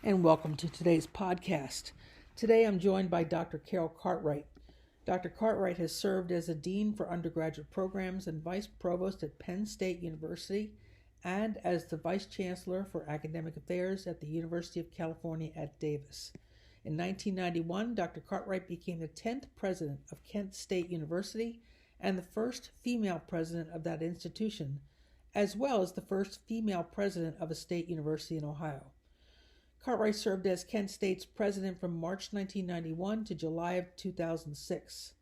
and welcome to today's podcast. Today I'm joined by Dr. Cartwright. Dr. Cartwright has served as a Dean for Undergraduate Programs and Vice Provost at Penn State University and as the Vice Chancellor for Academic Affairs at the University of California at Davis. In 1991, Dr. Cartwright became the 10th president of Kent State University and the first female president of that institution, as well as the first female president of a state university in Ohio. Cartwright served as Kent State's president from March 1991 to July of 2006.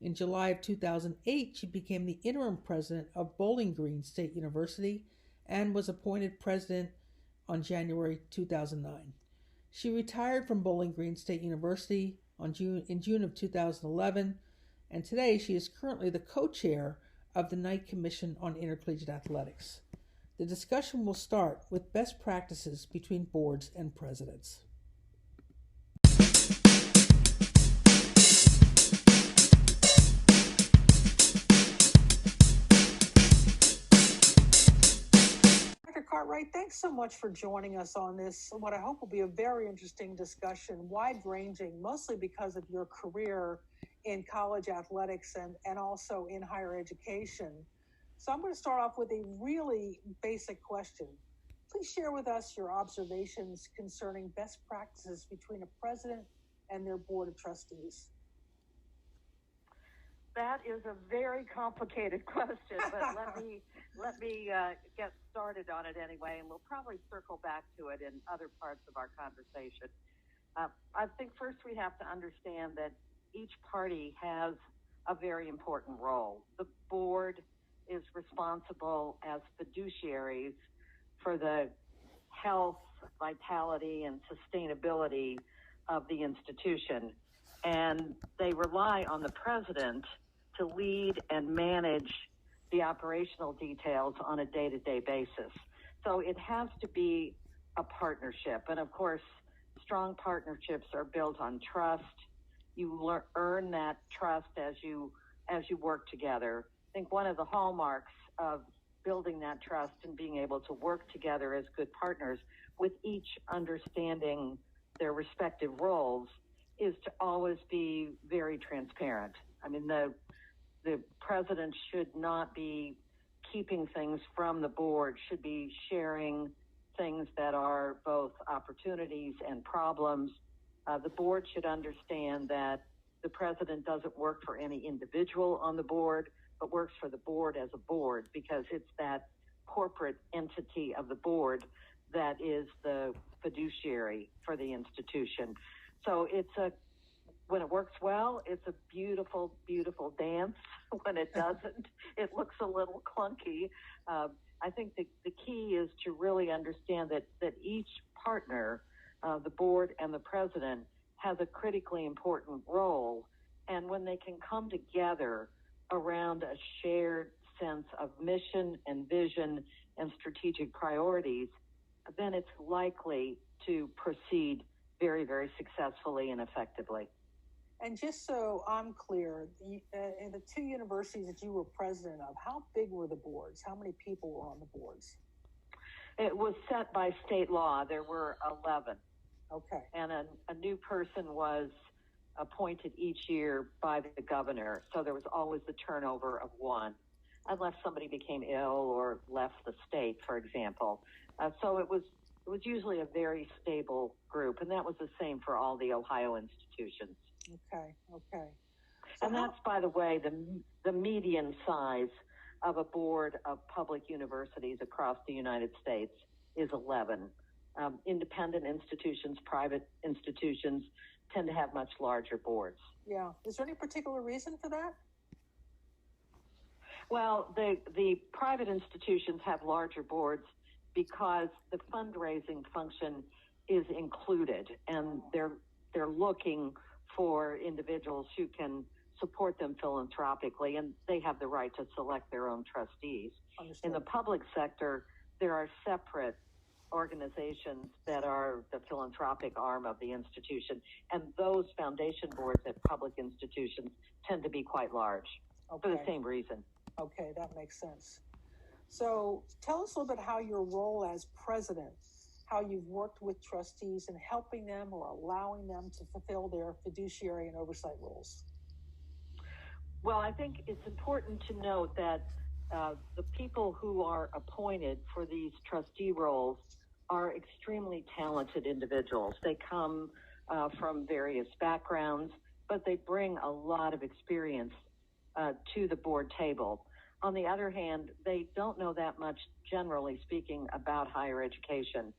In July of 2008, she became the interim president of Bowling Green State University and was appointed president on January 2009. She retired from Bowling Green State University in June of 2011, and today she is currently the co-chair of the Knight Commission on Intercollegiate Athletics. The discussion will start with best practices between boards and presidents. Dr. Cartwright, thanks so much for joining us on this, what I hope will be a very interesting discussion, wide-ranging, mostly because of your career in college athletics and also in higher education. So I'm going to start off with a really basic question. Please share with us your observations concerning best practices between a president and their board of trustees. That is a very complicated question, but let me get started on it anyway, and we'll probably circle back to it in other parts of our conversation. I think first we have to understand that each party has a very important role. The board is responsible as fiduciaries for the health, vitality, and sustainability of the institution. And they rely on the president to lead and manage the operational details on a day-to-day basis. So it has to be a partnership. And of course, strong partnerships are built on trust. You earn that trust as you work together. I think one of the hallmarks of building that trust and being able to work together as good partners with each understanding their respective roles is to always be very transparent. I mean, the president should not be keeping things from the board, should be sharing things that are both opportunities and problems. The board should understand that the president doesn't work for any individual on the board, but works for the board as a board, because it's that corporate entity of the board that is the fiduciary for the institution. So when it works well, it's a beautiful, beautiful dance. When it doesn't, it looks a little clunky. I think the key is to really understand that each partner, the board and the president, has a critically important role. And when they can come together around a shared sense of mission and vision and strategic priorities, then it's likely to proceed very, very successfully and effectively. And just so I'm clear, in the two universities that you were president of, how big were the boards? How many people were on the boards? It was set by state law. There were 11. Okay. And a new person was appointed each year by the governor. So there was always the turnover of one, unless somebody became ill or left the state, for example. So it was usually a very stable group, and that was the same for all the Ohio institutions. Okay. So that's, by the way, the median size of a board of public universities across the United States is 11. Independent institutions, private institutions tend to have much larger boards. Yeah. Is there any particular reason for that? Well, the private institutions have larger boards because the fundraising function is included, and they're looking for individuals who can support them philanthropically, and they have the right to select their own trustees. Understood. In the public sector, there are separate organizations that are the philanthropic arm of the institution, and those foundation boards at public institutions tend to be quite large for the same reason. Okay, that makes sense. So tell us a little bit how your role as president how you've worked with trustees in helping them or allowing them to fulfill their fiduciary and oversight roles? Well, I think it's important to note that the people who are appointed for these trustee roles are extremely talented individuals. They come from various backgrounds, but they bring a lot of experience to the board table. On the other hand, they don't know that much, generally speaking, about higher education.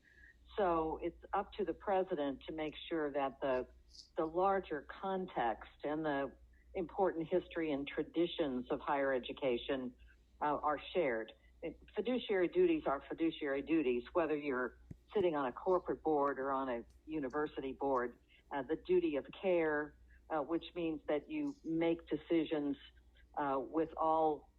So it's up to the president to make sure that the larger context and the important history and traditions of higher education are shared. Fiduciary duties are fiduciary duties, whether you're sitting on a corporate board or on a university board. The duty of care, which means that you make decisions with all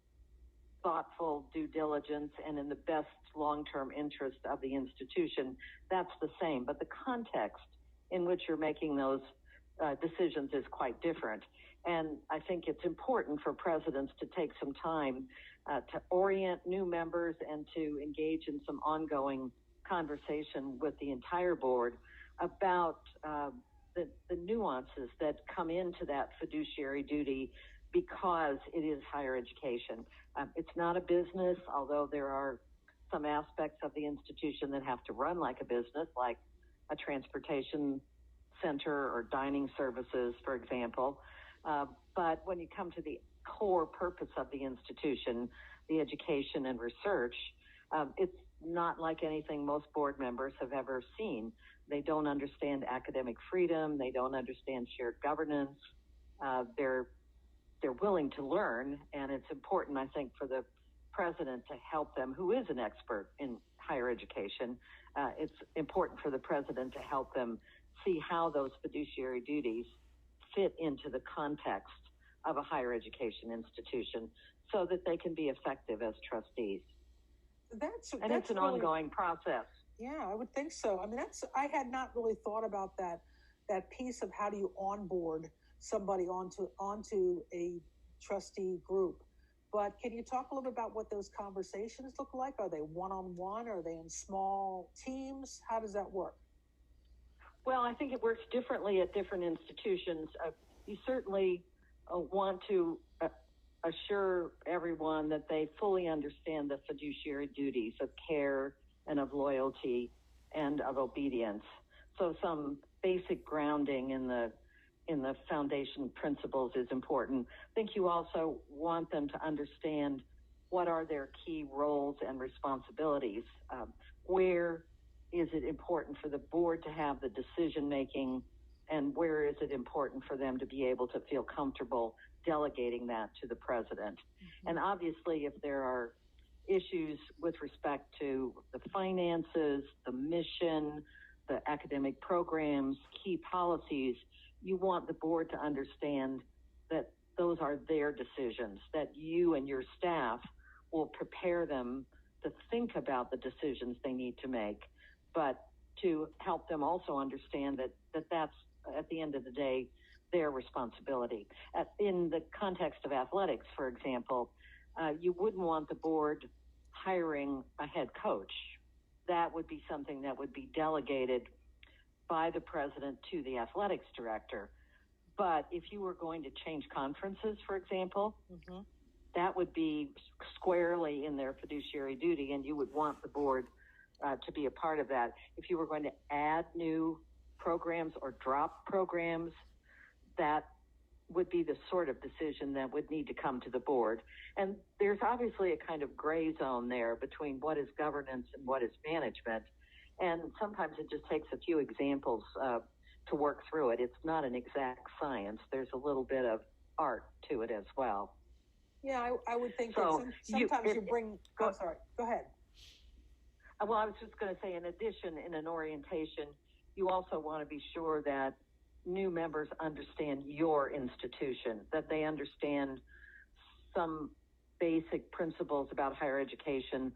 thoughtful due diligence and in the best long-term interest of the institution, that's the same. But the context in which you're making those decisions is quite different. And I think it's important for presidents to take some time to orient new members and to engage in some ongoing conversation with the entire board about the nuances that come into that fiduciary duty because it is higher education. It's not a business, although there are some aspects of the institution that have to run like a business, like a transportation center or dining services, for example. But when you come to the core purpose of the institution, the education and research, it's not like anything most board members have ever seen. They don't understand academic freedom. They don't understand shared governance. They're willing to learn, and it's important, I think, for the president to help them, who is an expert in higher education. It's important for the president to help them see how those fiduciary duties fit into the context of a higher education institution so that they can be effective as trustees. That's it's an really ongoing process. Yeah, I would think so. I mean, I had not really thought about that piece of how do you onboard somebody onto a trustee group. But can you talk a little bit about what those conversations look like? Are they one-on-one? Are they in small teams? How does that work? Well, I think it works differently at different institutions. You certainly want to assure everyone that they fully understand the fiduciary duties of care and of loyalty and of obedience. So some basic grounding in the foundation principles is important. I think you also want them to understand what are their key roles and responsibilities. Where is it important for the board to have the decision making, and where is it important for them to be able to feel comfortable delegating that to the president? Mm-hmm. And obviously, if there are issues with respect to the finances, the mission, the academic programs, key policies, you want the board to understand that those are their decisions, that you and your staff will prepare them to think about the decisions they need to make, but to help them also understand that that's, at the end of the day, their responsibility. In the context of athletics, for example, you wouldn't want the board hiring a head coach. That would be something that would be delegated by the president to the athletics director. But if you were going to change conferences, for example, mm-hmm. that would be squarely in their fiduciary duty, and you would want the board to be a part of that. If you were going to add new programs or drop programs, that would be the sort of decision that would need to come to the board. And there's obviously a kind of gray zone there between what is governance and what is management. And sometimes it just takes a few examples to work through it. It's not an exact science. There's a little bit of art to it as well. Yeah, I would think so. Sometimes you bring... Go ahead. Well, I was just going to say, in addition, in an orientation, you also want to be sure that new members understand your institution, that they understand some basic principles about higher education,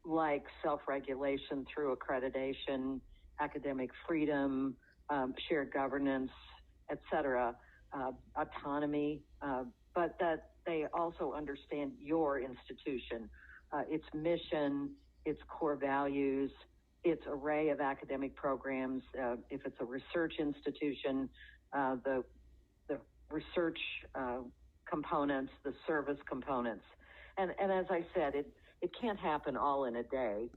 like self-regulation through accreditation, academic freedom, shared governance, etc., autonomy, but that they also understand your institution, its mission, its core values, its array of academic programs. If it's a research institution, the research components, the service components. And as I said, it can't happen all in a day.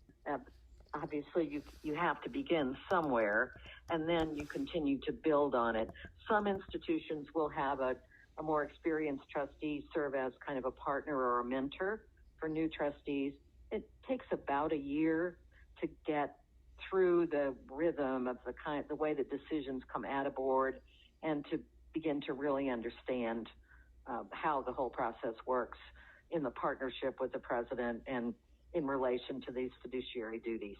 Obviously, you have to begin somewhere, and then you continue to build on it. Some institutions will have a more experienced trustee serve as kind of a partner or a mentor for new trustees. It takes about a year to get through the rhythm of the way that decisions come at a board, and to begin to really understand how the whole process works in the partnership with the president and in relation to these fiduciary duties.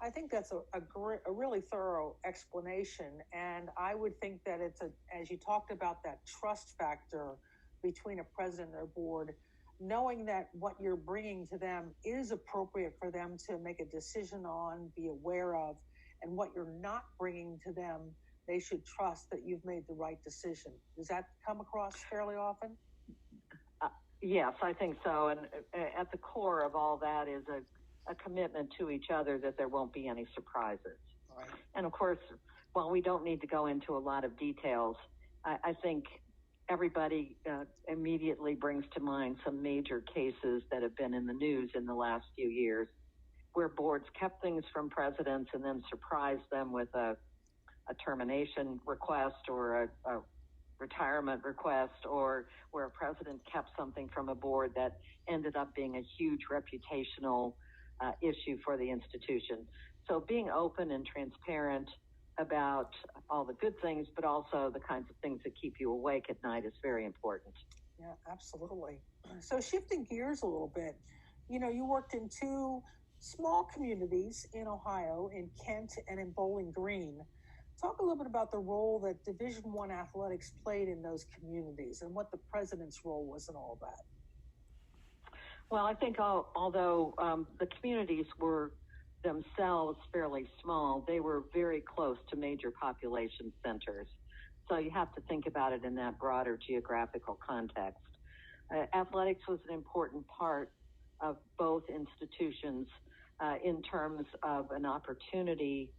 I think that's a really thorough explanation, and I would think that as you talked about that trust factor between a president and a board, knowing that what you're bringing to them is appropriate for them to make a decision on, be aware of, and what you're not bringing to them, they should trust that you've made the right decision. Does that come across fairly often? Yes, I think so. And at the core of all that is a commitment to each other that there won't be any surprises. Right. And of course, while we don't need to go into a lot of details, I think everybody immediately brings to mind some major cases that have been in the news in the last few years, where boards kept things from presidents and then surprised them with a termination request or a retirement request, or where a president kept something from a board that ended up being a huge reputational issue for the institution. So being open and transparent about all the good things, but also the kinds of things that keep you awake at night is very important. Yeah, absolutely. So shifting gears a little bit, you worked in two small communities in Ohio, in Kent and in Bowling Green. Talk a little bit about the role that Division I athletics played in those communities and what the president's role was in all that. Well, I think although the communities were themselves fairly small, they were very close to major population centers. So you have to think about it in that broader geographical context. Athletics was an important part of both institutions in terms of an opportunity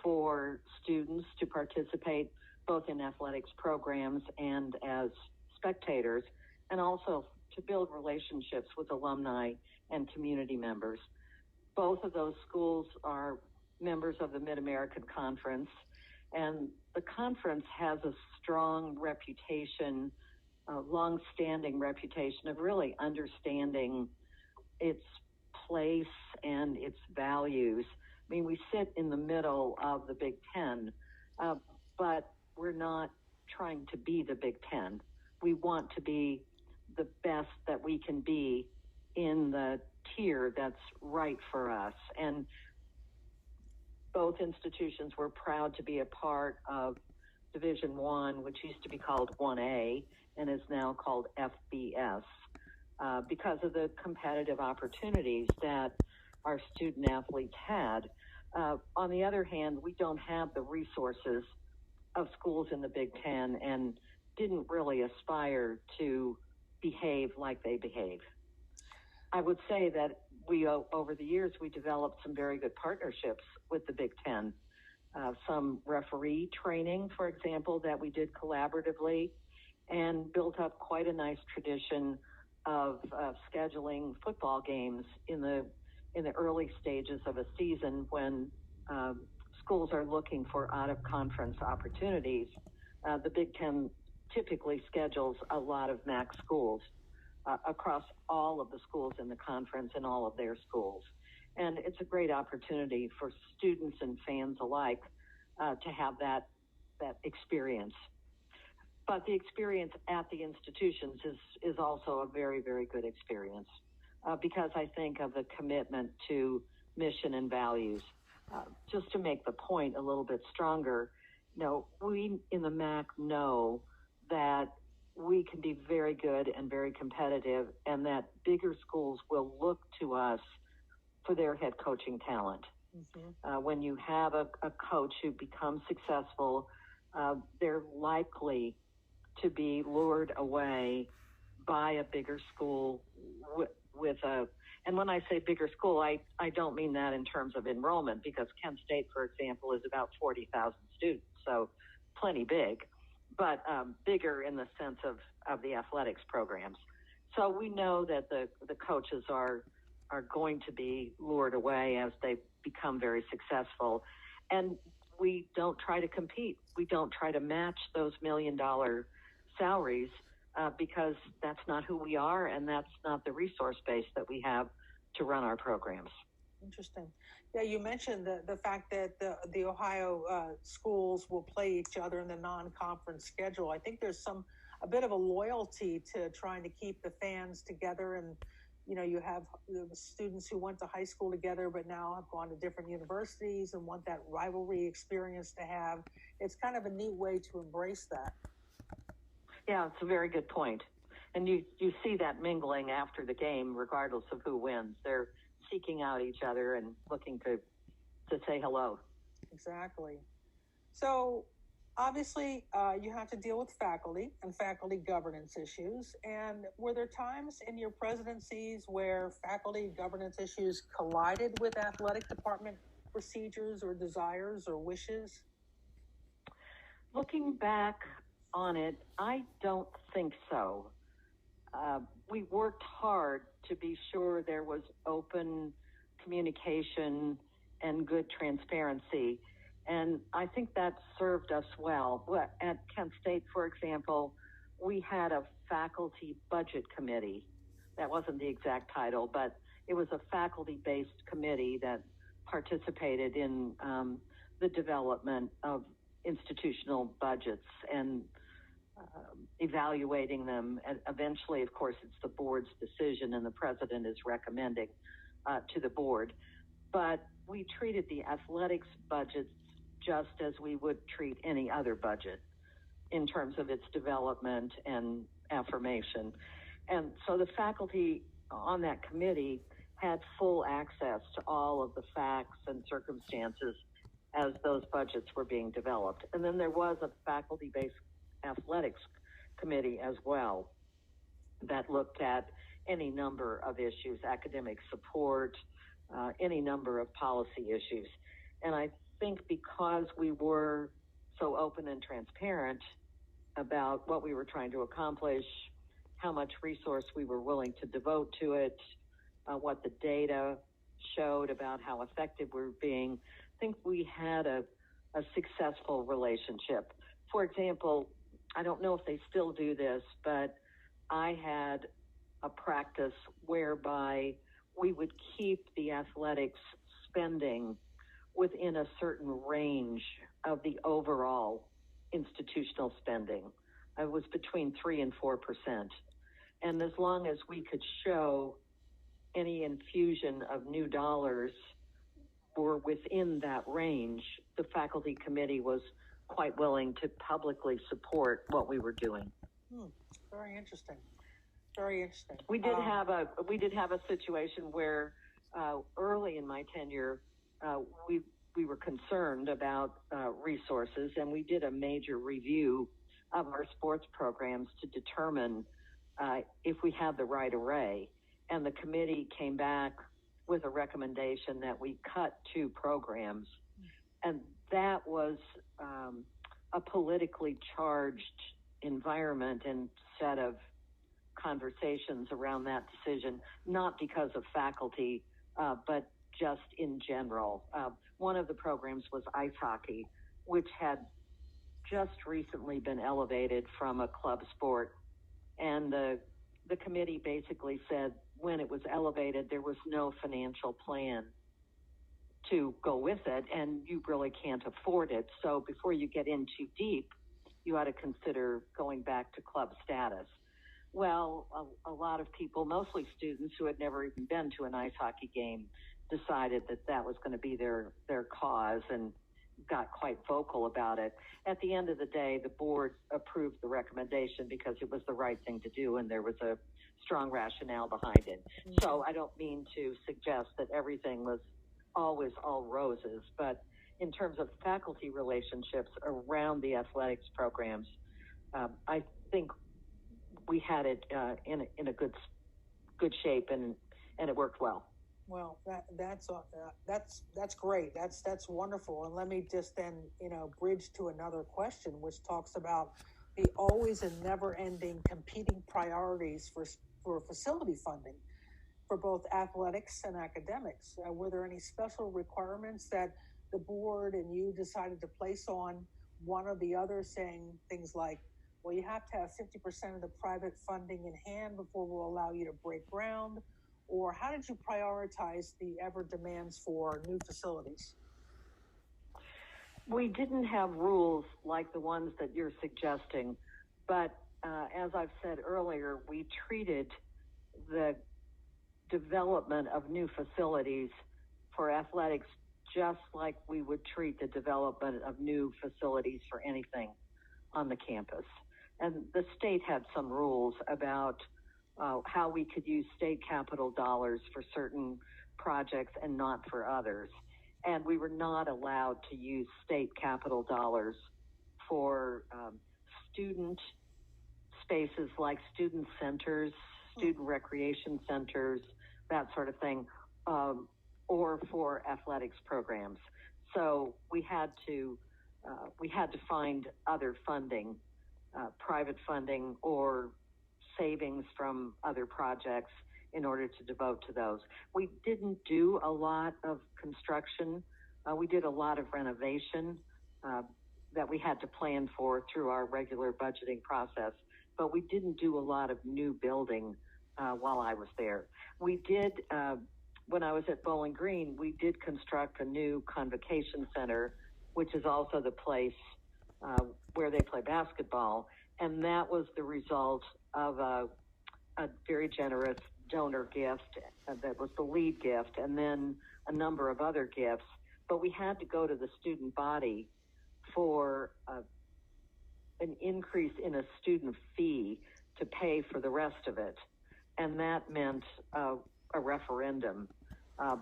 for students to participate both in athletics programs and as spectators, and also to build relationships with alumni and community members. Both of those schools are members of the Mid-American Conference, and the conference has a strong reputation, a long-standing reputation of really understanding its place and its values. I mean, we sit in the middle of the Big Ten, but we're not trying to be the Big Ten. We want to be the best that we can be in the tier that's right for us. And both institutions were proud to be a part of Division I, which used to be called 1A and is now called FBS, because of the competitive opportunities that our student athletes had. On the other hand, we don't have the resources of schools in the Big Ten and didn't really aspire to behave like they behave. I would say that over the years, we developed some very good partnerships with the Big Ten. Some referee training, for example, that we did collaboratively, and built up quite a nice tradition of scheduling football games in the early stages of a season when schools are looking for out-of-conference opportunities. The Big Ten typically schedules a lot of MAC schools across all of the schools in the conference and all of their schools. And it's a great opportunity for students and fans alike to have that experience. But the experience at the institutions is also a very, very good experience because I think of the commitment to mission and values. Just to make the point a little bit stronger, we in the MAC know that we can be very good and very competitive, and that bigger schools will look to us for their head coaching talent. Mm-hmm. When you have a coach who becomes successful, they're likely to be lured away by a bigger school with And when I say bigger school, I don't mean that in terms of enrollment, because Kent State, for example, is about 40,000 students, so plenty big, but bigger in the sense of the athletics programs. So we know that the coaches are going to be lured away as they become very successful. And we don't try to compete. We don't try to match those $1 million salaries because that's not who we are, and that's not the resource base that we have to run our programs. Interesting. Yeah, you mentioned the fact that the Ohio schools will play each other in the non-conference schedule. I think there's a bit of a loyalty to trying to keep the fans together, and you have the students who went to high school together but now have gone to different universities and want that rivalry experience to have. It's kind of a neat way to embrace that. Yeah, it's a very good point. And you see that mingling after the game, regardless of who wins. They're seeking out each other and looking to say hello. Exactly. So obviously, you have to deal with faculty and faculty governance issues. And were there times in your presidencies where faculty governance issues collided with athletic department procedures or desires or wishes? Looking back on it, I don't think so. We worked hard to be sure there was open communication and good transparency. And I think that served us well. At Kent State, for example, we had a faculty budget committee. That wasn't the exact title, but it was a faculty-based committee that participated in the development of institutional budgets and evaluating them. And eventually, of course, it's the board's decision, and the president is recommending to the board. But we treated the athletics budgets just as we would treat any other budget in terms of its development and affirmation. And so the faculty on that committee had full access to all of the facts and circumstances as those budgets were being developed. And then there was a faculty-based athletics committee as well that looked at any number of issues, academic support, any number of policy issues. And I think because we were so open and transparent about what we were trying to accomplish, how much resource we were willing to devote to it, what the data showed about how effective we were being, I think we had a successful relationship. For example, I don't know if they still do this, but I had a practice whereby we would keep the athletics spending within a certain range of the overall institutional spending. It was between 3 and 4%. And as long as we could show any infusion of new dollars were within that range, the faculty committee was quite willing to publicly support what we were doing. Very interesting. Very interesting. We did have a situation where early in my tenure, we were concerned about resources, and we did a major review of our sports programs to determine if we had the right array. And the committee came back with a recommendation that we cut 2 programs, and that was a politically charged environment and set of conversations around that decision, not because of faculty, but just in general. One of the programs was ice hockey, which had just recently been elevated from a club sport. And the committee basically said when it was elevated, there was no financial plan to go with it, and you really can't afford it. So before you get in too deep, you ought to consider going back to club status. Well, a lot of people, mostly students who had never even been to an ice hockey game, decided that that was going to be their cause and got quite vocal about it. At the end of the day, the board approved the recommendation because it was the right thing to do, and there was a strong rationale behind it. Mm-hmm. So I don't mean to suggest that everything was always all roses, but in terms of faculty relationships around the athletics programs, I think we had it in a good shape, and and it worked well. Well, that's great. That's wonderful. And let me just then, bridge to another question, which talks about the always and never-ending competing priorities for facility funding for both athletics and academics. Were there any special requirements that the board and you decided to place on one or the other, saying things like, well, you have to have 50% of the private funding in hand before we'll allow you to break ground? Or how did you prioritize the ever demands for new facilities? We didn't have rules like the ones that you're suggesting, but as I've said earlier, we treated the development of new facilities for athletics just like we would treat the development of new facilities for anything on the campus. And the state had some rules about how we could use state capital dollars for certain projects and not for others. And we were not allowed to use state capital dollars for student spaces like student centers, student recreation centers, that sort of thing, or for athletics programs. So we had to find other funding, private funding or savings from other projects in order to devote to those. We didn't do a lot of construction. We did a lot of renovation that we had to plan for through our regular budgeting process, but we didn't do a lot of new building while I was there. We did, when I was at Bowling Green, we did construct a new convocation center, which is also the place where they play basketball, and that was the result of a very generous donor gift that was the lead gift, and then a number of other gifts. But we had to go to the student body for an increase in a student fee to pay for the rest of it, and that meant a referendum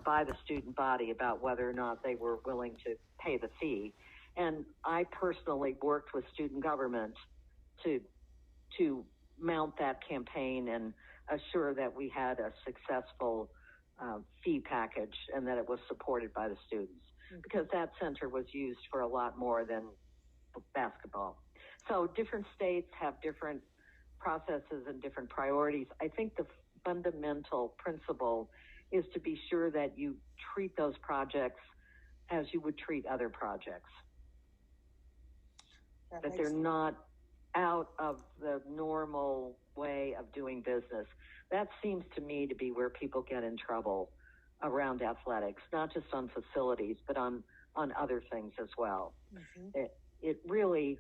by the student body about whether or not they were willing to pay the fee. And I personally worked with student government to mount that campaign and assure that we had a successful fee package and that it was supported by the students, because that center was used for a lot more than basketball. So different states have different processes and different priorities. I think the fundamental principle is to be sure that you treat those projects as you would treat other projects, that they're not out of the normal way of doing business. That seems to me to be where people get in trouble around athletics, not just on facilities, but on other things as well. Mm-hmm. It really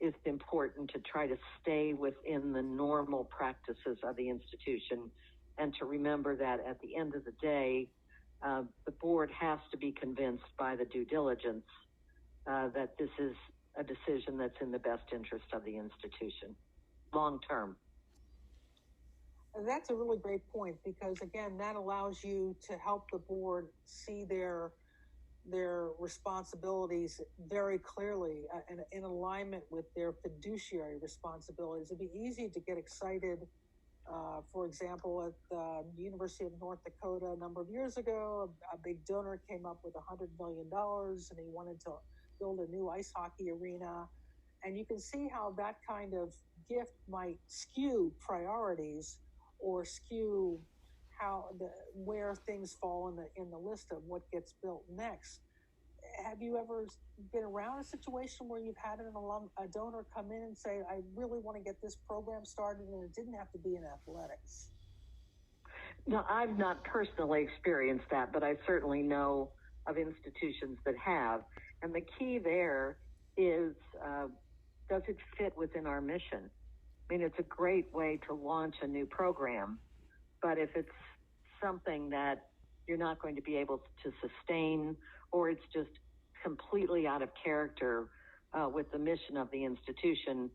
is important to try to stay within the normal practices of the institution, and to remember that at the end of the day, the board has to be convinced by the due diligence that this is a decision that's in the best interest of the institution, long term. That's a really great point, because again, that allows you to help the board see their responsibilities very clearly and in alignment with their fiduciary responsibilities. It'd be easy to get excited. For example, at the University of North Dakota a number of years ago, a big donor came up with $100 million, and he wanted to build a new ice hockey arena. And you can see how that kind of gift might skew priorities or skew where things fall in the list of what gets built next. Have you ever been around a situation where you've had a donor come in and say, I really want to get this program started, and it didn't have to be in athletics? No, I've not personally experienced that, but I certainly know of institutions that have. And the key there is, does it fit within our mission? I mean, it's a great way to launch a new program, but if it's something that you're not going to be able to sustain, or it's just completely out of character with the mission of the institution,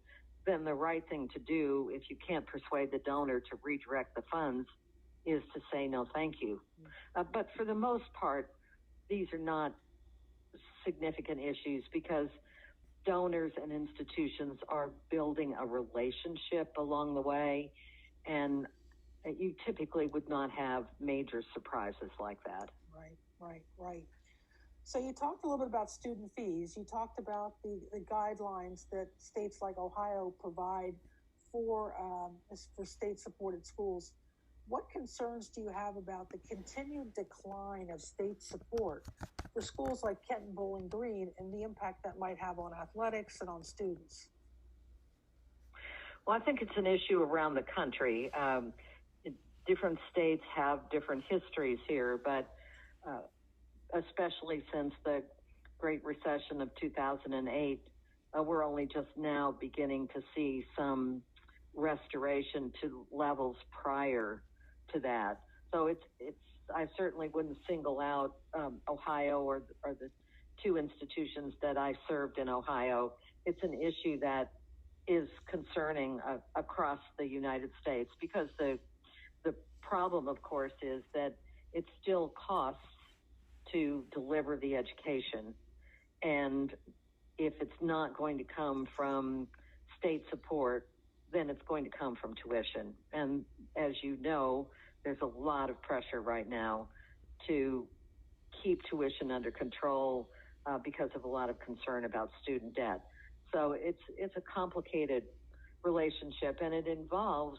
then the right thing to do, if you can't persuade the donor to redirect the funds, is to say no thank you. But for the most part, these are not significant issues, because donors and institutions are building a relationship along the way, and you typically would not have major surprises like that. Right. So you talked a little bit about student fees. You talked about the guidelines that states like Ohio provide for state-supported schools. What concerns do you have about the continued decline of state support for schools like Kenton Bowling Green and the impact that might have on athletics and on students? Well, I think it's an issue around the country. Different states have different histories here, but especially since the Great Recession of 2008, we're only just now beginning to see some restoration to levels prior to that. So I certainly wouldn't single out Ohio or the two institutions that I served in Ohio. It's an issue that is concerning across the United States, because the problem, of course, is that it still costs to deliver the education. And if it's not going to come from state support, then it's going to come from tuition. And as you know, there's a lot of pressure right now to keep tuition under control because of a lot of concern about student debt. So it's a complicated relationship, and it involves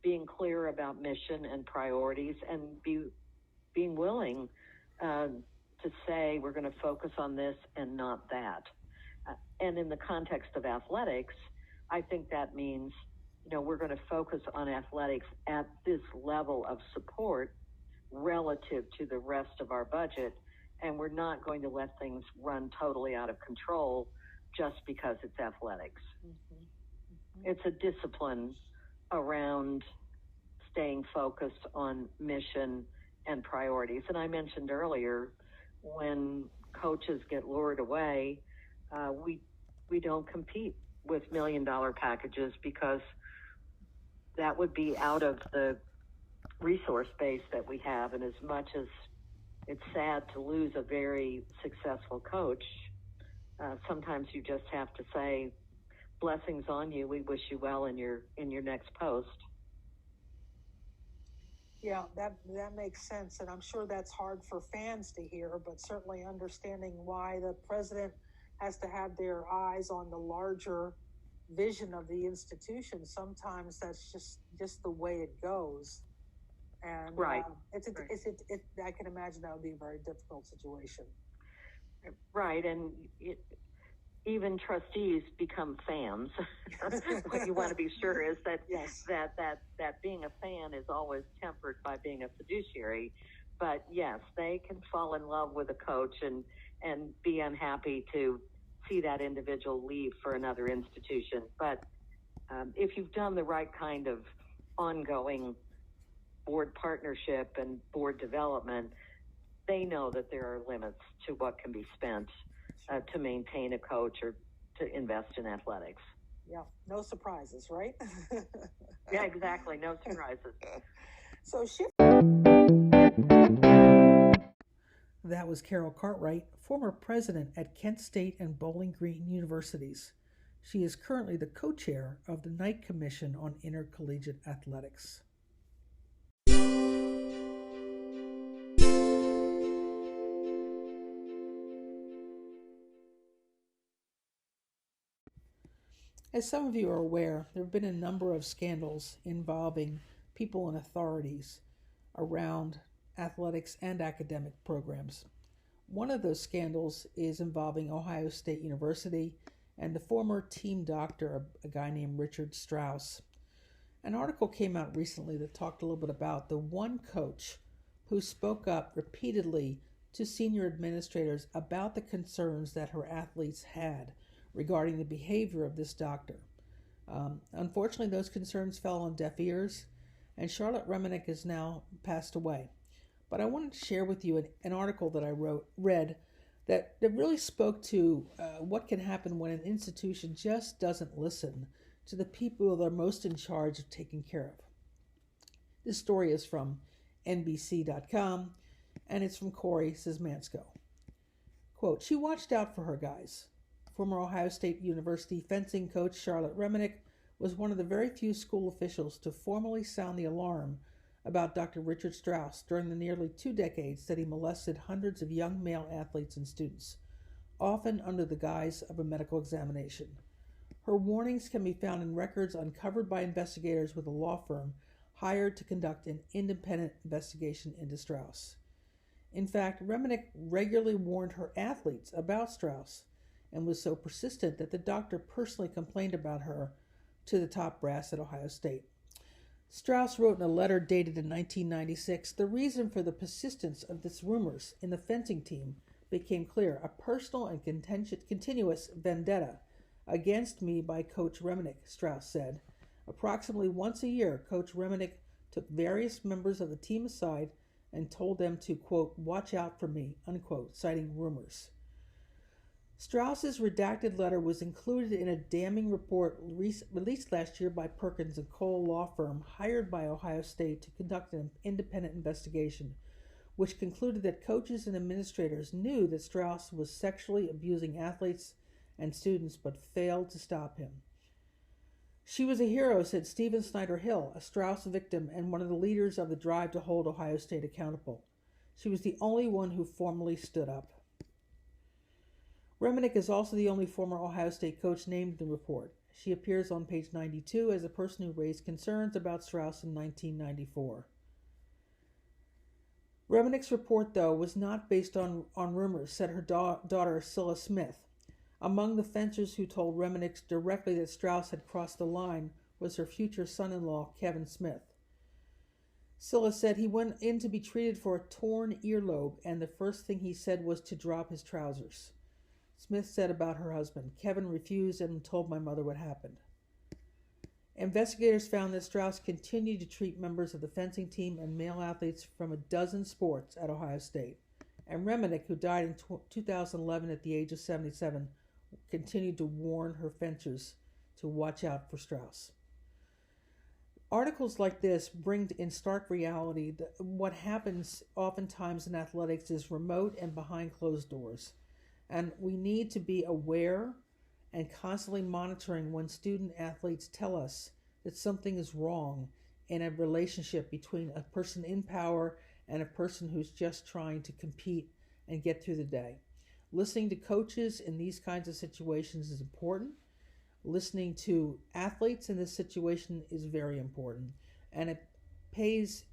being clear about mission and priorities, and being willing to say we're going to focus on this and not that. And in the context of athletics, I think that means, we're going to focus on athletics at this level of support relative to the rest of our budget, and we're not going to let things run totally out of control just because it's athletics. It's a discipline around staying focused on mission and priorities. And I mentioned earlier, when coaches get lured away, we don't compete with $1 million packages, because that would be out of the resource base that we have. And as much as it's sad to lose a very successful coach, sometimes you just have to say, blessings on you. We wish you well in your next post. Yeah, that makes sense, and I'm sure that's hard for fans to hear, but certainly understanding why the president has to have their eyes on the larger vision of the institution. Sometimes that's just the way it goes, and right. I can imagine that would be a very difficult situation. Right, and even trustees become fans. What you want to be sure is that, yes, that being a fan is always tempered by being a fiduciary. But yes, they can fall in love with a coach and be unhappy to see that individual leave for another institution. But if you've done the right kind of ongoing board partnership and board development, they know that there are limits to what can be spent to maintain a coach or to invest in athletics. Yeah, no surprises, right? Yeah, exactly, no surprises. So That was Carol Cartwright, former president at Kent State and Bowling Green Universities. She is currently the co-chair of the Knight Commission on Intercollegiate Athletics. As some of you are aware, there have been a number of scandals involving people in authorities around athletics and academic programs. One of those scandals is involving Ohio State University and the former team doctor, a guy named Richard Strauss. An article came out recently that talked a little bit about the one coach who spoke up repeatedly to senior administrators about the concerns that her athletes had regarding the behavior of this doctor. Unfortunately, those concerns fell on deaf ears, and Charlotte Reminick has now passed away. But I wanted to share with you an article that I read that really spoke to what can happen when an institution just doesn't listen to the people that are most in charge of taking care of. This story is from NBC.com, and it's from Corey Szymansko. Quote, "She watched out for her guys." Former Ohio State University fencing coach Charlotte Reminick was one of the very few school officials to formally sound the alarm about Dr. Richard Strauss during the nearly 2 decades that he molested hundreds of young male athletes and students, often under the guise of a medical examination. Her warnings can be found in records uncovered by investigators with a law firm hired to conduct an independent investigation into Strauss. In fact, Reminick regularly warned her athletes about Strauss and was so persistent that the doctor personally complained about her to the top brass at Ohio State. Strauss wrote in a letter dated in 1996, "The reason for the persistence of these rumors in the fencing team became clear, a personal and continuous vendetta against me by Coach Reminick," Strauss said. Approximately once a year, Coach Reminick took various members of the team aside and told them to, quote, "watch out for me," unquote, citing rumors. Strauss's redacted letter was included in a damning report released last year by Perkins & Cole law firm hired by Ohio State to conduct an independent investigation, which concluded that coaches and administrators knew that Strauss was sexually abusing athletes and students but failed to stop him. "She was a hero," said Stephen Snyder Hill, a Strauss victim and one of the leaders of the drive to hold Ohio State accountable. "She was the only one who formally stood up." Reminick is also the only former Ohio State coach named in the report. She appears on page 92 as a person who raised concerns about Strauss in 1994. Reminick's report, though, was not based on rumors, said her daughter Scylla Smith. Among the fencers who told Reminick directly that Strauss had crossed the line was her future son-in-law, Kevin Smith. Scylla said he went in to be treated for a torn earlobe, and the first thing he said was to drop his trousers. Smith said about her husband, "Kevin refused and told my mother what happened." Investigators found that Strauss continued to treat members of the fencing team and male athletes from a dozen sports at Ohio State. And Reminick, who died in 2011 at the age of 77, continued to warn her fencers to watch out for Strauss. Articles like this bring in stark reality that what happens oftentimes in athletics is remote and behind closed doors. And we need to be aware and constantly monitoring when student athletes tell us that something is wrong in a relationship between a person in power and a person who's just trying to compete and get through the day. Listening to coaches in these kinds of situations is important. Listening to athletes in this situation is very important. And it pays,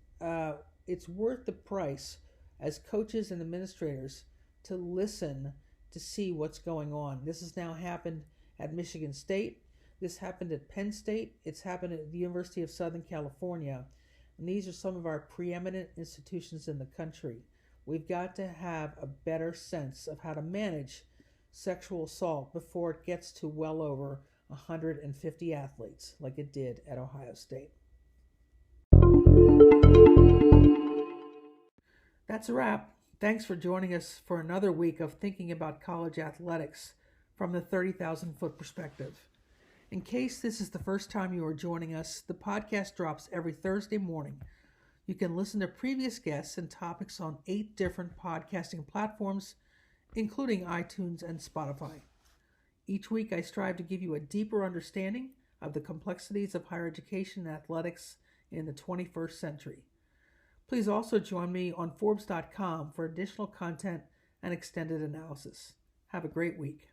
it's worth the price as coaches and administrators to listen to see what's going on. This has now happened at Michigan State. This happened at Penn State. It's happened at the University of Southern California. And these are some of our preeminent institutions in the country. We've got to have a better sense of how to manage sexual assault before it gets to well over 150 athletes like it did at Ohio State. That's a wrap. Thanks for joining us for another week of thinking about college athletics from the 30,000-foot perspective. In case this is the first time you are joining us, the podcast drops every Thursday morning. You can listen to previous guests and topics on 8 different podcasting platforms, including iTunes and Spotify. Each week, I strive to give you a deeper understanding of the complexities of higher education and athletics in the 21st century. Please also join me on Forbes.com for additional content and extended analysis. Have a great week.